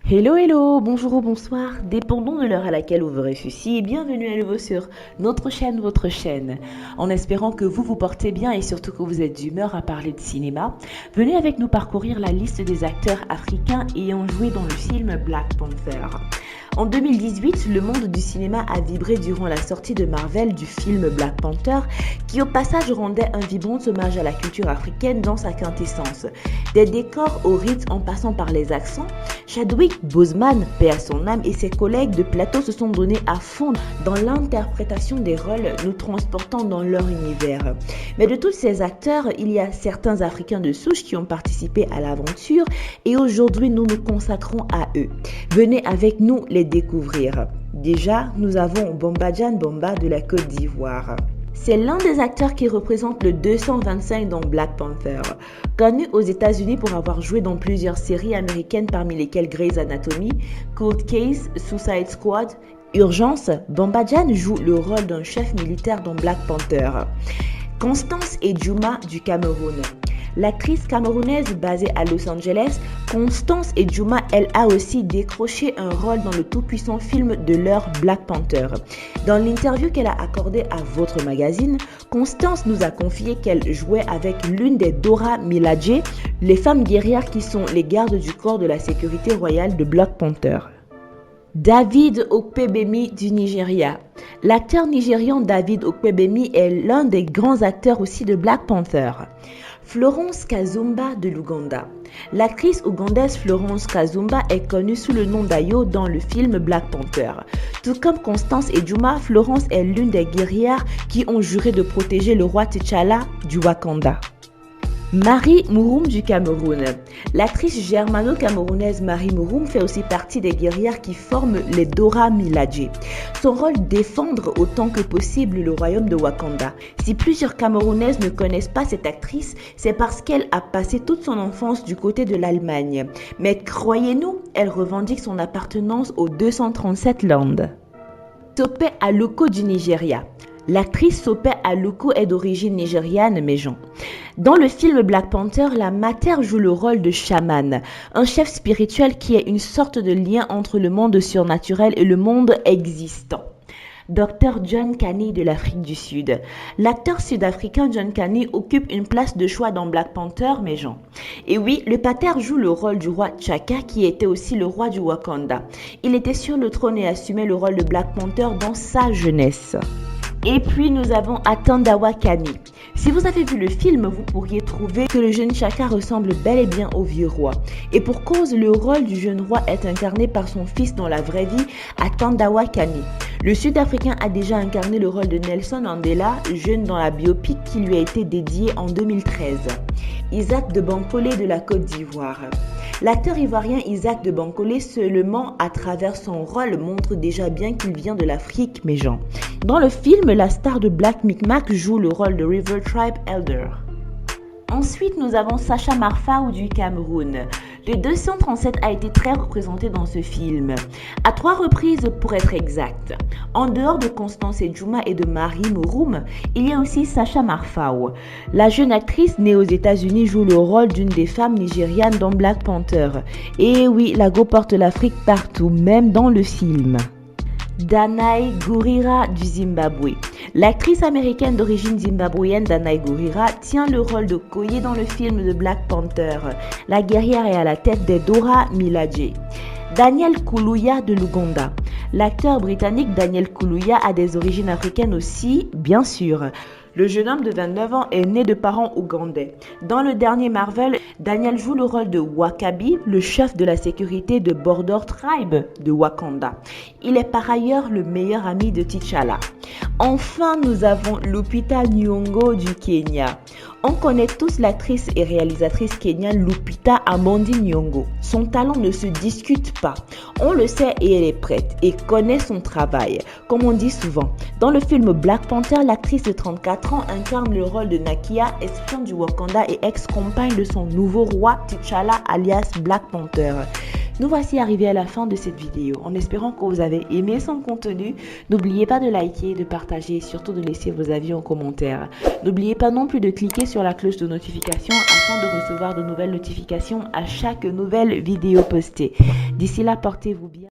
Hello, hello, bonjour ou bonsoir, dépendant de l'heure à laquelle vous verrez ceci et bienvenue à nouveau sur notre chaîne, votre chaîne. En espérant que vous vous portez bien et surtout que vous êtes d'humeur à parler de cinéma, venez avec nous parcourir la liste des acteurs africains ayant joué dans le film Black Panther. En 2018, le monde du cinéma a vibré durant la sortie de Marvel du film Black Panther, qui au passage rendait un vibrant hommage à la culture africaine dans sa quintessence. Des décors au rythme en passant par les accents, Chadwick Boseman, paix à son âme, et ses collègues de plateau se sont donnés à fond dans l'interprétation des rôles, nous transportant dans leur univers. Mais de tous ces acteurs, il y a certains Africains de souche qui ont participé à l'aventure et aujourd'hui nous nous consacrons à eux. Venez avec nous les découvrir. Déjà, nous avons Bombadjan Bomba de la Côte d'Ivoire. C'est l'un des acteurs qui représente le 225 dans Black Panther. Connu aux États-Unis pour avoir joué dans plusieurs séries américaines parmi lesquelles Grey's Anatomy, Cold Case, Suicide Squad, Urgence, Bombadjan joue le rôle d'un chef militaire dans Black Panther. Constance Edjouma du Cameroun. L'actrice camerounaise basée à Los Angeles, Constance Edjouma, elle a aussi décroché un rôle dans le tout-puissant film de l'heure Black Panther. Dans l'interview qu'elle a accordée à votre magazine, Constance nous a confié qu'elle jouait avec l'une des Dora Milaje, les femmes guerrières qui sont les gardes du corps de la sécurité royale de Black Panther. David Okpebhemi du Nigeria. L'acteur nigérian David Okpebhemi est l'un des grands acteurs aussi de Black Panther. Florence Kazumba de l'Ouganda. L'actrice ougandaise Florence Kazumba est connue sous le nom d'Ayo dans le film Black Panther. Tout comme Constance Edjouma, Florence est l'une des guerrières qui ont juré de protéger le roi T'Challa du Wakanda. Marie Mouroum du Cameroun. L'actrice germano-camerounaise Marie Mouroum fait aussi partie des guerrières qui forment les Dora Milaje. Son rôle défendre autant que possible le royaume de Wakanda. Si plusieurs Camerounaises ne connaissent pas cette actrice, c'est parce qu'elle a passé toute son enfance du côté de l'Allemagne. Mais croyez-nous, elle revendique son appartenance au 237 Land. Tope Aluko du Nigeria. L'actrice Sope Aluko est d'origine nigériane, mes gens. Dans le film Black Panther, la mater joue le rôle de chaman, un chef spirituel qui est une sorte de lien entre le monde surnaturel et le monde existant. Dr John Kani de l'Afrique du Sud. L'acteur sud-africain John Kani occupe une place de choix dans Black Panther, mes gens. Et oui, le pater joue le rôle du roi T'Chaka qui était aussi le roi du Wakanda. Il était sur le trône et assumait le rôle de Black Panther dans sa jeunesse. Et puis nous avons Atandawa Kani. Si vous avez vu le film, vous pourriez trouver que le jeune T'Chaka ressemble bel et bien au vieux roi. Et pour cause, le rôle du jeune roi est incarné par son fils dans la vraie vie, Atandawa Kani. Le Sud-Africain a déjà incarné le rôle de Nelson Mandela, jeune dans la biopic qui lui a été dédiée en 2013. Isaac de Bankole de la Côte d'Ivoire. L'acteur ivoirien Isaac de Bankole, seulement à travers son rôle, montre déjà bien qu'il vient de l'Afrique, mes gens. Dans le film, la star de Black Micmac joue le rôle de River Tribe Elder. Ensuite, nous avons Sacha Marfao du Cameroun. Le 237 a été très représenté dans ce film, à 3 reprises pour être exact. En dehors de Constance Edjouma et de Marie Mouroum, il y a aussi Sacha Marfao. La jeune actrice née aux États-Unis joue le rôle d'une des femmes nigérianes dans Black Panther. Et oui, la go porte l'Afrique partout, même dans le film. Danai Gurira du Zimbabwe. L'actrice américaine d'origine zimbabwéenne Danai Gurira tient le rôle de Koye dans le film de Black Panther. La guerrière est à la tête des Dora Milaje. Daniel Kaluuya de l'Ouganda. L'acteur britannique Daniel Kaluuya a des origines africaines aussi, bien sûr. Le jeune homme de 29 ans est né de parents ougandais. Dans le dernier Marvel, Daniel joue le rôle de Wakabi, le chef de la sécurité de Border Tribe de Wakanda. Il est par ailleurs le meilleur ami de T'Challa. Enfin, nous avons Lupita Nyong'o du Kenya. On connaît tous l'actrice et réalisatrice kenyane Lupita Amandine Nyong'o. Son talent ne se discute pas. On le sait et elle est prête et connaît son travail. Comme on dit souvent, dans le film Black Panther, l'actrice de 34 ans incarne le rôle de Nakia, espion du Wakanda et ex-compagne de son nouveau roi T'Challa alias Black Panther. Nous voici arrivés à la fin de cette vidéo. En espérant que vous avez aimé son contenu, n'oubliez pas de liker, de partager et surtout de laisser vos avis en commentaire. N'oubliez pas non plus de cliquer sur la cloche de notification afin de recevoir de nouvelles notifications à chaque nouvelle vidéo postée. D'ici là, portez-vous bien.